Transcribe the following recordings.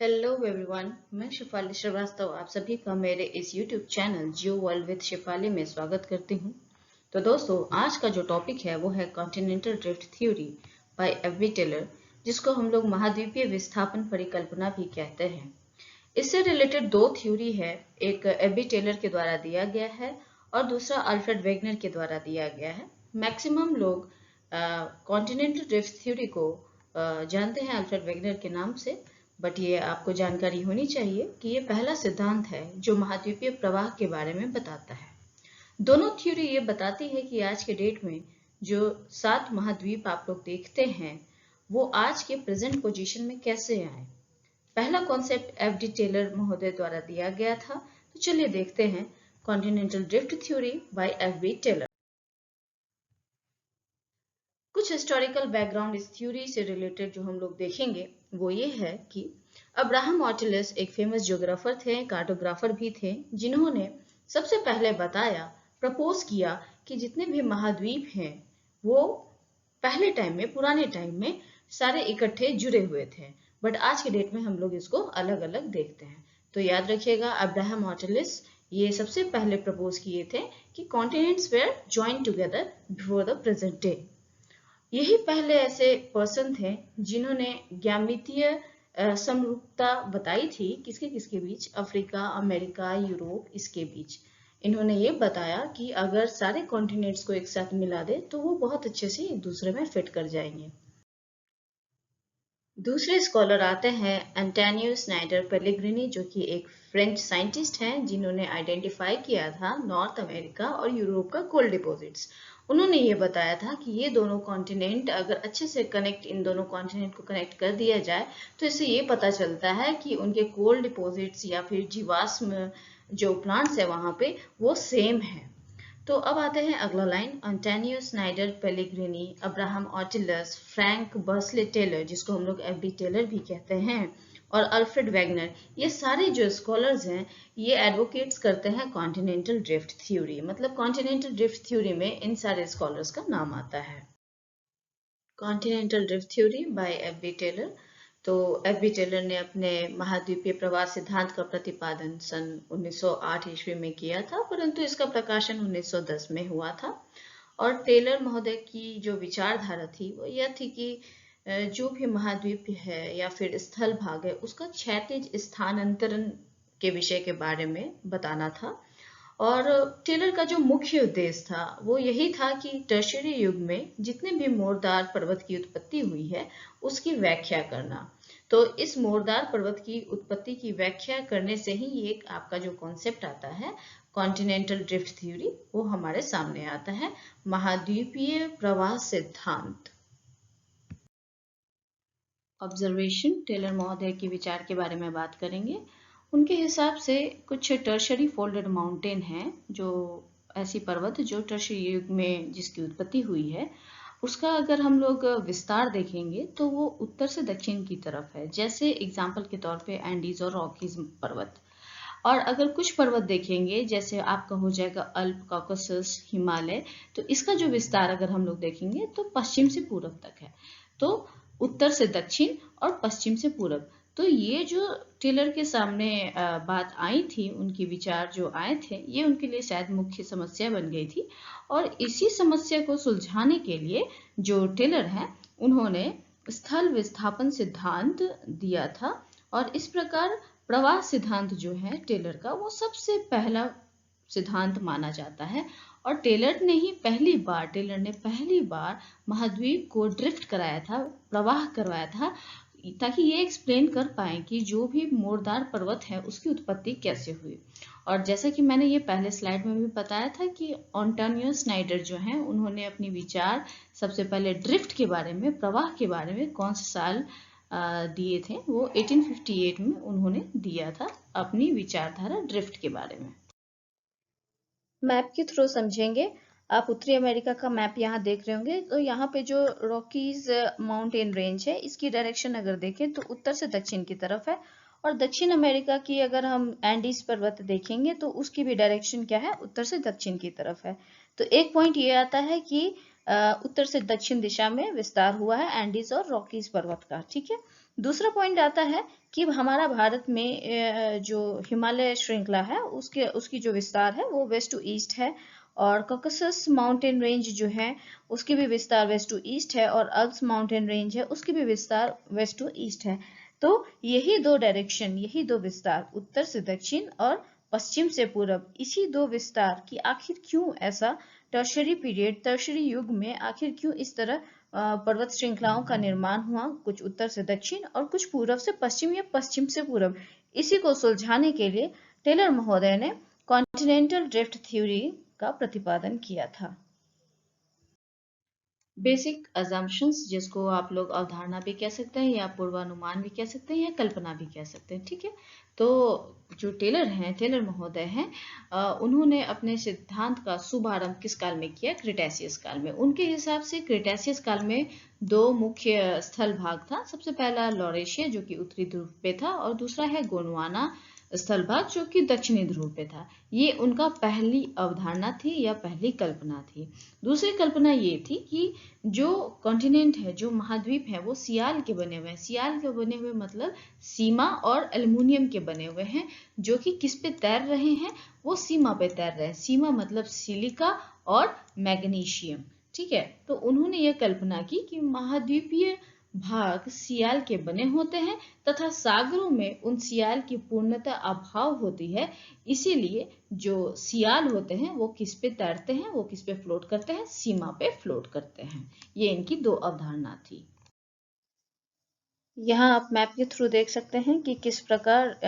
Hello everyone, मैं शिफाली श्रीवास्तव आप सभी का मेरे इस YouTube channel Geo World with Shifali में स्वागत करती हूँ। तो दोस्तों, आज का जो टॉपिक है वो है continental drift theory by F B. Taylor, जिसको हम लोग महाद्वीपीय विस्थापन परिकल्पना भी कहते हैं। इससे रिलेटेड दो थ्योरी है, एक एफ.बी. टेलर के द्वारा दिया गया है और दूसरा अल्फ्रेड वेगनर के द्वारा दिया गया है। मैक्सिमम लोग कॉन्टिनेंटल ड्रिफ्ट थ्योरी को जानते हैं अल्फ्रेड वेगनर के नाम से, बट ये आपको जानकारी होनी चाहिए कि ये पहला सिद्धांत है जो महाद्वीपीय प्रवाह के बारे में बताता है। दोनों थ्योरी ये बताती है कि आज के डेट में जो 7 महाद्वीप आप लोग देखते हैं वो आज के प्रेजेंट पोजीशन में कैसे आए। पहला कॉन्सेप्ट एफ.डी. टेलर महोदय द्वारा दिया गया था। तो चलिए देखते हैं continental drift theory by F B. Taylor. कुछ हिस्टोरिकल बैकग्राउंड इस थ्योरी से रिलेटेड जो हम लोग देखेंगे वो ये है कि अब्राहम ऑर्टिलस एक फेमस ज्योग्राफर थे, कार्टोग्राफर भी थे, जिन्होंने सबसे पहले बताया, प्रपोज किया कि जितने भी महाद्वीप हैं वो पहले टाइम में, पुराने टाइम में सारे इकट्ठे जुड़े हुए थे, बट आज के डेट में हम लोग इसको अलग अलग देखते हैं। तो याद रखिएगा, अब्राहम ऑर्टिलस ये सबसे पहले प्रपोज किए थे कि continents were joined together before the present day. यही पहले ऐसे पर्सन थे जिन्होंने ज्यामितीय समरूपता बताई थी किसके किसके बीच, अफ्रीका, अमेरिका, यूरोप, इसके बीच। इन्होंने ये बताया कि अगर सारे कॉन्टिनेंट्स को एक साथ मिला दे तो वो बहुत अच्छे से एक दूसरे में फिट कर जाएंगे। दूसरे स्कॉलर आते हैं एंटोनियो स्नाइडर पेलेग्रिनी, जो कि एक फ्रेंच साइंटिस्ट हैं जिन्होंने आइडेंटिफाई किया था नॉर्थ अमेरिका और यूरोप का कोल डिपॉजिट्स। उन्होंने ये बताया था कि ये दोनों कॉन्टिनेंट अगर अच्छे से कनेक्ट, इन दोनों कॉन्टिनेंट को कनेक्ट कर दिया जाए तो इससे ये पता चलता है कि उनके कोल डिपॉजिट्स या फिर जीवाश्म जो प्लांट्स है वहां पे वो सेम है। तो अब आते हैं अगला line, Antonio Snider Pellegrini, Abraham Ortelius, Frank Bursley Taylor, जिसको हम लोग एफ.बी. टेलर भी कहते हैं, और अल्फ्रेड वेगनर, ये सारे जो स्कॉलर्स हैं ये एडवोकेट्स करते हैं कॉन्टिनेंटल ड्रिफ्ट थ्योरी। मतलब कॉन्टिनेंटल ड्रिफ्ट थ्योरी में इन सारे स्कॉलर्स का नाम आता है। Continental drift theory by F B. Taylor. तो एफ.बी. टेलर ने अपने महाद्वीपीय प्रवाह सिद्धांत का प्रतिपादन सन 1908 ईस्वी में किया था, परंतु इसका प्रकाशन 1910 में हुआ था। और टेलर महोदय की जो विचारधारा थी वो यह थी कि जो भी महाद्वीप है या फिर स्थल भाग है उसका क्षैतिज स्थानांतरण के विषय के बारे में बताना था। और टेलर का जो मुख्य उद्देश्य था वो यही था कि टर्शियरी युग में जितने भी मोरदार पर्वत की उत्पत्ति हुई है उसकी व्याख्या करना। तो इस मोरदार पर्वत की उत्पत्ति की व्याख्या करने से ही ये एक आपका जो कॉन्सेप्ट आता है कॉन्टिनेंटल ड्रिफ्ट थ्योरी, वो हमारे सामने आता है, महाद्वीपीय प्रवाह सिद्धांत। ऑब्जर्वेशन, टेलर महोदय के विचार के बारे में बात करेंगे। उनके हिसाब से कुछ टर्शरी फोल्डेड माउंटेन हैं, जो ऐसी पर्वत जो टर्शरी युग में जिसकी उत्पत्ति हुई है उसका अगर हम लोग विस्तार देखेंगे तो वो उत्तर से दक्षिण की तरफ है। जैसे एग्जाम्पल के तौर पे एंडीज और रॉकीज पर्वत। और अगर कुछ पर्वत देखेंगे जैसे आपका हो जाएगा अल्प, कॉकसस, हिमालय, तो इसका जो विस्तार अगर हम लोग देखेंगे तो पश्चिम से पूरब तक है। तो उत्तर से दक्षिण और पश्चिम से पूरब। तो ये जो टेलर के सामने बात आई थी, उनके विचार जो आए थे, ये उनके लिए शायद मुख्य समस्या बन गई थी। और इसी समस्या को सुलझाने के लिए जो टेलर हैं उन्होंने स्थल विस्थापन सिद्धांत दिया था। और इस प्रकार प्रवाह सिद्धांत जो है टेलर का, वो सबसे पहला सिद्धांत माना जाता है। और टेलर ने पहली बार महाद्वीप को ड्रिफ्ट कराया था, प्रवाह करवाया था, ताकि ये एक्सप्लेन कर पाए कि जो भी मोरदार पर्वत है उसकी उत्पत्ति कैसे हुई। और जैसा कि मैंने ये पहले स्लाइड में भी बताया था कि एंटोनियो स्नाइडर जो हैं उन्होंने अपनी विचार सबसे पहले ड्रिफ्ट के बारे में, प्रवाह के बारे में कौन से साल दिए थे, वो 1858 में उन्होंने दिया था अपनी विचारधारा ड्रिफ्ट के बारे में। मैप के थ्रू समझेंगे। आप उत्तरी अमेरिका का मैप यहाँ देख रहे होंगे, तो यहाँ पे जो रॉकीज माउंटेन रेंज है इसकी डायरेक्शन अगर देखें तो उत्तर से दक्षिण की तरफ है। और दक्षिण अमेरिका की अगर हम एंडीज पर्वत देखेंगे तो उसकी भी डायरेक्शन क्या है, उत्तर से दक्षिण की तरफ है। तो एक पॉइंट ये आता है कि उत्तर से दक्षिण दिशा में विस्तार हुआ है एंडीज और रॉकीज पर्वत का, ठीक है। दूसरा पॉइंट आता है कि हमारा भारत में जो हिमालय श्रृंखला है उसकी जो विस्तार है वो वेस्ट टू ईस्ट है, और कॉकसस माउंटेन रेंज जो है उसकी भी विस्तार वेस्ट टू ईस्ट है, और अल्प्स माउंटेन रेंज है उसकी भी विस्तार वेस्ट टू ईस्ट है। तो यही दो डायरेक्शन, यही दो विस्तार, उत्तर से दक्षिण और पश्चिम से पूरब, इसी दो विस्तार की आखिर क्यों ऐसा टर्शरी पीरियड, टर्शरी युग में आखिर क्यों इस तरह पर्वत श्रृंखलाओं का निर्माण हुआ, कुछ उत्तर से दक्षिण और कुछ पूरब से पश्चिम या पश्चिम से पूरब, इसी को सुलझाने के लिए टेलर महोदय ने कॉन्टिनेंटल ड्रिफ्ट थ्योरी का प्रतिपादन किया था। बेसिक अजम्पशंस, जिसको आप लोग अवधारणा भी कह सकते हैं या पूर्वानुमान भी कह सकते हैं या कल्पना भी कह सकते हैं, ठीक है। तो जो टेलर हैं, टेलर महोदय हैं, उन्होंने अपने सिद्धांत का शुभारंभ किस काल में किया? क्रिटेशियस काल में। उनके हिसाब से क्रिटेशियस काल में दो मुख्य स्थल भाग था। सबसे पहला लॉरेशिया जो कि उत्तरी ध्रुव पे था, और दूसरा है गोंडवाना स्थल भाग जो कि दक्षिणी ध्रुव पे था। ये उनका पहली अवधारणा थी या पहली कल्पना थी। दूसरी कल्पना ये थी कि जो कॉन्टिनेंट है, जो महाद्वीप है, वो सियाल के बने हुए हैं। सियाल के बने हुए मतलब सीमा और एल्युमिनियम के बने हुए हैं, जो कि किस पे तैर रहे हैं? वो सीमा पे तैर रहे हैं। सीमा मतलब सिलिका और मैग्नीशियम, ठीक है। तो उन्होंने ये कल्पना की कि महाद्वीपीय भाग सियाल के बने होते हैं तथा सागरों में उन सियाल की पूर्णतः अभाव होती है। इसीलिए जो सियाल होते हैं वो किस पे तैरते हैं? वो किस पे फ्लोट करते हैं? सीमा पे फ्लोट करते हैं। ये इनकी दो अवधारणा थी। यहाँ आप मैप के थ्रू देख सकते हैं कि किस प्रकार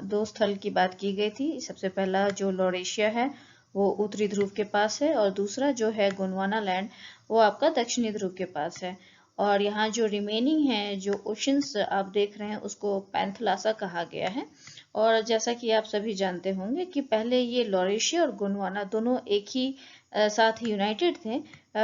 दो स्थल की बात की गई थी। सबसे पहला जो लॉरेशिया है वो उत्तरी ध्रुव के पास है, और दूसरा जो है गोंडवाना लैंड वो आपका दक्षिणी ध्रुव के पास है। और यहाँ जो रिमेनिंग है, जो ओशंस आप देख रहे हैं, उसको पैंथलासा कहा गया है। और जैसा कि आप सभी जानते होंगे कि पहले ये लॉरेशिया और गोंडवाना दोनों एक ही साथ ही यूनाइटेड थे।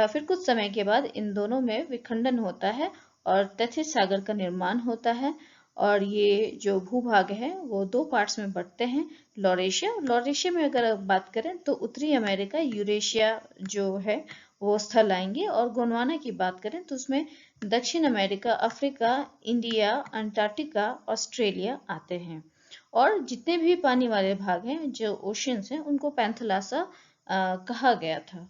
फिर कुछ समय के बाद इन दोनों में विखंडन होता है और तथित सागर का निर्माण होता है, और ये जो भूभाग है वो दो पार्ट्स में बंटते हैं। लॉरेशिया में अगर बात करें तो उत्तरी अमेरिका, यूरेशिया जो है वो स्थल आएंगे, और गोंडवाना की बात करें तो उसमें दक्षिण America, Africa, India, Antarctica, Australia आते हैं। और जितने भी पानी वाले भाग हैं, जो ओशियंस हैं, उनको पैंथलासा कहा गया था।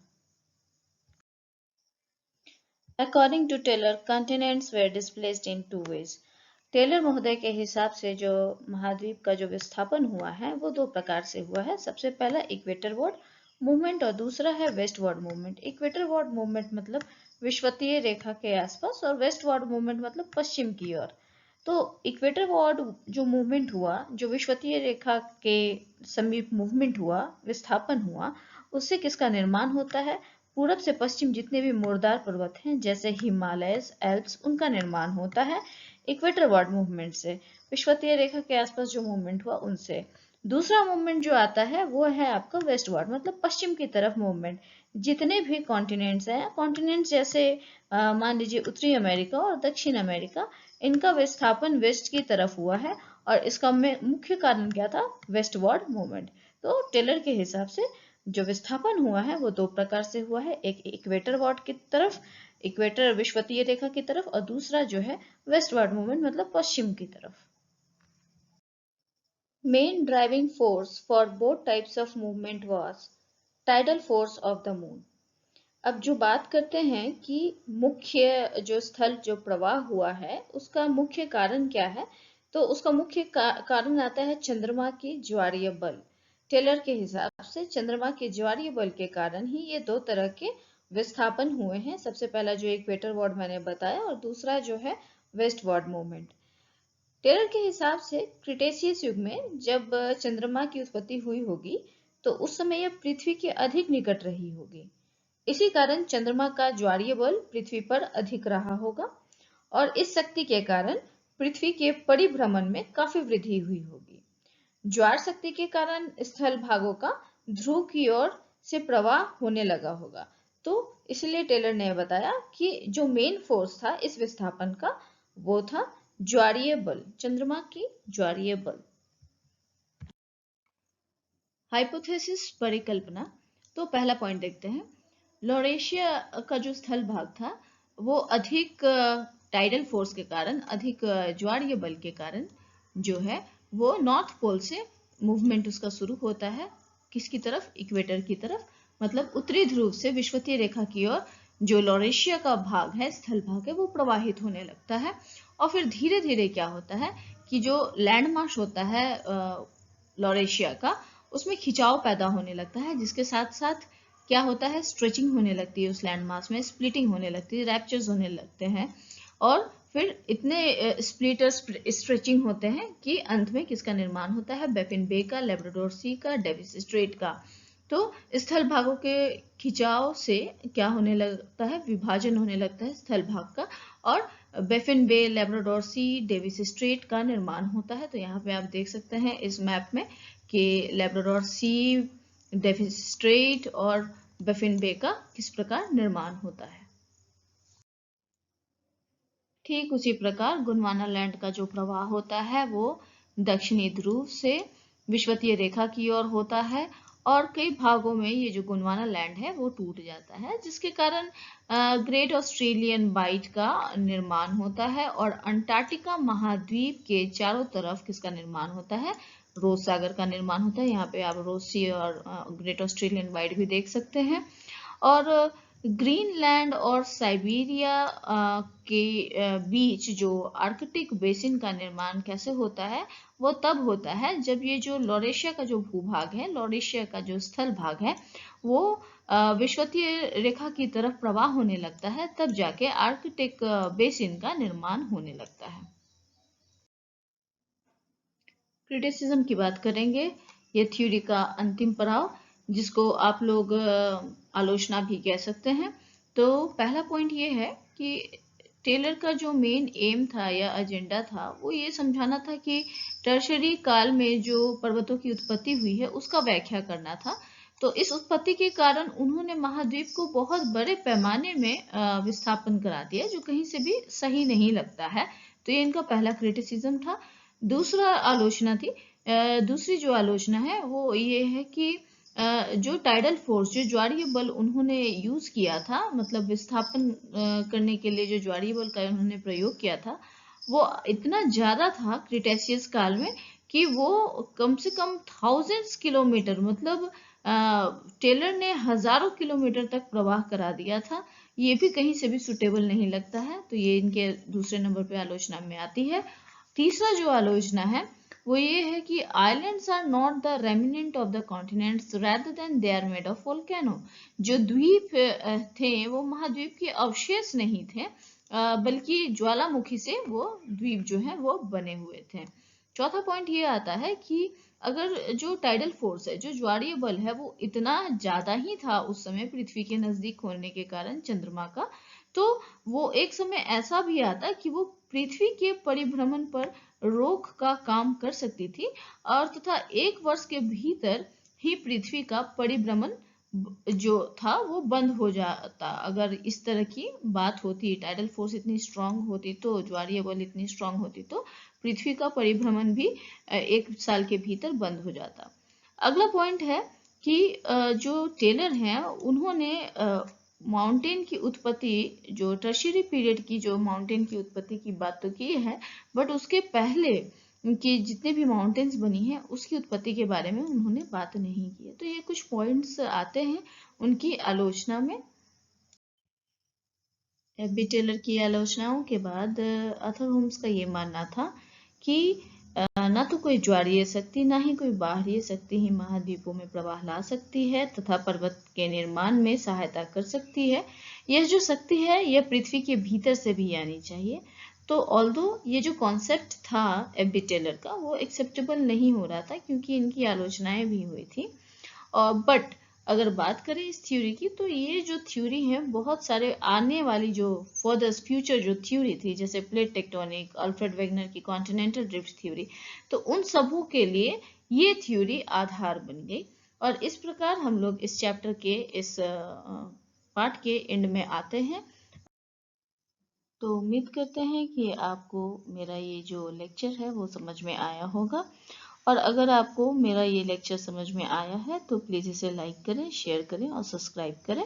According to Taylor, continents were displaced in two ways. Taylor महोदय के हिसाब से जो महाद्वीप का जो विस्थापन हुआ है वो दो प्रकार से हुआ है। सबसे पहला इक्वेटरवर्ड मूवमेंट और दूसरा है वेस्टवर्ड मूवमेंट। इक्वेटरवर्ड मूवमेंट मतलब विषुवतीय रेखा के आसपास, और वेस्टवर्ड मूवमेंट मतलब पश्चिम की ओर। तो इक्वेटरवर्ड जो मूवमेंट हुआ, जो विषुवतीय रेखा के समीप मूवमेंट हुआ, विस्थापन हुआ, उससे किसका निर्माण होता है? पूरब से पश्चिम जितने भी मुर्दार पर्वत हैं जैसे हिमालयस, एल्प्स, उनका निर्माण होता है इक्वेटरवर्ड मूवमेंट से। विषुवतीय रेखा के आसपास जो मूवमेंट हुआ उनसे। दूसरा मूवमेंट जो आता है वो है आपका वेस्टवर्ड मतलब पश्चिम की तरफ मूवमेंट। जितने भी कॉन्टिनेंट्स हैं, कॉन्टिनेंट्स जैसे मान लीजिए उत्तरी अमेरिका और दक्षिण अमेरिका, इनका विस्थापन वेस्ट की तरफ हुआ है, और इसका मुख्य कारण क्या था? Westward movement. तो टेलर के हिसाब से जो विस्थापन हुआ है वो दो प्रकार से हुआ है, एक इक्वेटरवर्ड की तरफ, इक्वेटर विषुवतीय रेखा की तरफ, और दूसरा जो है वेस्टवर्ड मूवमेंट मतलब पश्चिम की तरफ। Main driving force for both types of movement was tidal force of the moon. अब जो बात करते हैं कि मुख्य जो स्थल जो प्रवाह हुआ है उसका मुख्य कारण क्या है, तो उसका मुख्य कारण आता है चंद्रमा की ज्वारीय बल। टेलर के हिसाब से चंद्रमा के ज्वारीय बल के कारण ही ये दो तरह के विस्थापन हुए हैं। सबसे पहला जो इक्वेटरवर्ड मैंने बताया, और दूसरा जो है वेस्टवर्ड मूवमेंट। टेलर के हिसाब से क्रिटेशियस युग में जब चंद्रमा की उत्पत्ति हुई होगी तो उस समय यह पृथ्वी के अधिक निकट रही होगी। इसी कारण चंद्रमा का ज्वारीय बल पृथ्वी पर अधिक रहा होगा, और इस शक्ति के कारण पृथ्वी के परिभ्रमण में काफी वृद्धि हुई होगी। ज्वार शक्ति के कारण स्थल भागों का ध्रुव की ओर से प्रवाह होने लगा होगा। तो इसलिए टेलर ने बताया कि जो मेन फोर्स था इस विस्थापन का वो था ज्वारीय बल, चंद्रमा की ज्वारीय बल। हाइपोथेसिस, परिकल्पना। तो पहला पॉइंट देखते हैं। लॉरेशिया का जो स्थल भाग था वो अधिक टाइडल फोर्स के कारण, अधिक ज्वारीय बल के कारण जो है वो नॉर्थ पोल से मूवमेंट उसका शुरू होता है। किसकी तरफ? इक्वेटर की तरफ, मतलब उत्तरी ध्रुव से विषुवतीय रेखा की ओर जो लॉरेशिया का भाग है, स्थल भाग है, वो प्रवाहित होने लगता है। और फिर धीरे धीरे क्या होता है कि जो लैंड मास होता है लॉरेशिया का, उसमें खिंचाव पैदा होने लगता है, जिसके साथ साथ क्या होता है, स्ट्रेचिंग होने लगती है उस लैंड मास में, स्प्लिटिंग होने लगती है, रैप्चर्स होने लगते हैं, और फिर इतने स्प्लिटर्स स्ट्रेचिंग होते हैं कि अंत में किसका निर्माण होता है? बैफिन बे का, लैब्राडोर सी का, डेविस स्ट्रेट का। तो स्थल भागों के खिंचाव से क्या होने लगता है? विभाजन होने लगता है स्थल भाग का, और बैफिन बे, लैब्राडोर सी, डेविस स्ट्रेट का निर्माण होता है। तो यहाँ पे आप देख सकते हैं इस मैप में कि लैब्राडोर सी, डेविस स्ट्रेट और बैफिन बे का किस प्रकार निर्माण होता है। ठीक उसी प्रकार गोंडवाना लैंड का जो प्रवाह होता है वो दक्षिणी ध्रुव से विषुवतीय रेखा की ओर होता है, और कई भागों में ये जो गोंडवाना लैंड है वो टूट जाता है, जिसके कारण ग्रेट ऑस्ट्रेलियन बाइट का निर्माण होता है, और अंटार्कटिका महाद्वीप के चारों तरफ किसका निर्माण होता है? रोज सागर का निर्माण होता है। यहाँ पे आप रोज सी और ग्रेट ऑस्ट्रेलियन बाइट भी देख सकते हैं। और ग्रीनलैंड और साइबेरिया के बीच जो आर्कटिक बेसिन का निर्माण कैसे होता है? वो तब होता है जब ये जो लॉरेशिया का जो भूभाग है, लॉरेशिया का जो स्थल भाग है, वो विषुवतीय रेखा की तरफ प्रवाह होने लगता है, तब जाके आर्कटिक बेसिन का निर्माण होने लगता है। क्रिटिसिज्म की बात करेंगे, ये थ्योरी का अंतिम पड़ाव, जिसको आप लोग आलोचना भी कह सकते हैं। तो पहला पॉइंट ये है कि टेलर का जो मेन एम था या एजेंडा था, वो ये समझाना था कि टर्शरी काल में जो पर्वतों की उत्पत्ति हुई है उसका व्याख्या करना था। तो इस उत्पत्ति के कारण उन्होंने महाद्वीप को बहुत बड़े पैमाने में विस्थापन करा दिया, जो कहीं से भी सही नहीं लगता है। तो ये इनका पहला क्रिटिसिज्म था। दूसरा आलोचना थी, दूसरी जो आलोचना है वो ये है कि जो टाइडल फोर्स, जो ज्वारीय बल उन्होंने यूज किया था, मतलब विस्थापन करने के लिए जो ज्वारीय बल का उन्होंने प्रयोग किया था, वो इतना ज्यादा था क्रिटेशियस काल में कि वो कम से कम थाउजेंड्स किलोमीटर, मतलब टेलर ने हजारों किलोमीटर तक प्रवाह करा दिया था। ये भी कहीं से भी सुटेबल नहीं लगता है। तो ये इनके दूसरे नंबर पे आलोचना में आती है। तीसरा जो आलोचना है वो ये है कि islands are not the remnant of the continents rather than they are made of volcano. जो द्वीप थे वो महाद्वीप के अवशेष नहीं थे, बल्कि ज्वालामुखी से वो द्वीप जो है वो बने हुए थे। चौथा पॉइंट ये आता है कि अगर जो टाइडल फोर्स है, जो ज्वारीय बल है, वो इतना ज्यादा ही था उस समय पृथ्वी के नजदीक होने के कारण चंद्रमा का, तो वो एक समय ऐसा भी आता कि वो पृथ्वी के परिभ्रमण पर रोक का काम कर सकती थी, और तथा 1 वर्ष के भीतर ही पृथ्वी का परिभ्रमण जो था वो बंद हो जाता। अगर इस तरह की बात होती, टाइडल फोर्स इतनी स्ट्रांग होती, तो ज्वारीय बल इतनी स्ट्रांग होती, तो पृथ्वी का परिभ्रमण भी 1 साल के भीतर बंद हो जाता। अगला पॉइंट है कि जो टेलर हैं उन्होंने माउंटेन की उत्पत्ति, जो टर्शियरी पीरियड की जो माउंटेन की उत्पत्ति की बात तो की है, बट उसके पहले कि जितने भी माउंटेन्स बनी हैं उसकी उत्पत्ति के बारे में उन्होंने बात नहीं की है। तो ये कुछ पॉइंट्स आते हैं उनकी आलोचना में। एफ.बी. टेलर की आलोचनाओं के बाद आर्थर होम्स का ये मानना था कि न तो कोई ज्वारीय शक्ति, ना ही कोई बाहरी शक्ति ही महाद्वीपों में प्रवाह ला सकती है तथा पर्वत के निर्माण में सहायता कर सकती है। यह जो शक्ति है यह पृथ्वी के भीतर से भी आनी चाहिए। तो ऑल्दो ये जो कॉन्सेप्ट था एफ.बी. टेलर का, वो एक्सेप्टेबल नहीं हो रहा था, क्योंकि इनकी आलोचनाएं भी हुई थी। और बट अगर बात करें इस थ्योरी की, तो ये जो थ्योरी है बहुत सारे आने वाली जो फर्दर फ्यूचर जो थ्योरी थी, जैसे प्लेट टेक्टोनिक, अल्फ्रेड वेगनर की कॉन्टिनेंटल ड्रिफ्ट थ्योरी, तो उन सबों के लिए ये थ्योरी आधार बन गई। और इस प्रकार हम लोग इस चैप्टर के इस पार्ट के एंड में आते हैं। तो उम्मीद करते हैं कि आपको मेरा ये जो लेक्चर है वो समझ में आया होगा। और अगर आपको मेरा ये लेक्चर समझ में आया है तो प्लीज़ इसे लाइक करें, शेयर करें और सब्सक्राइब करें।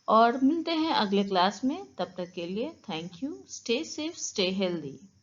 और मिलते हैं अगले क्लास में। तब तक के लिए thank you. Stay safe, stay healthy.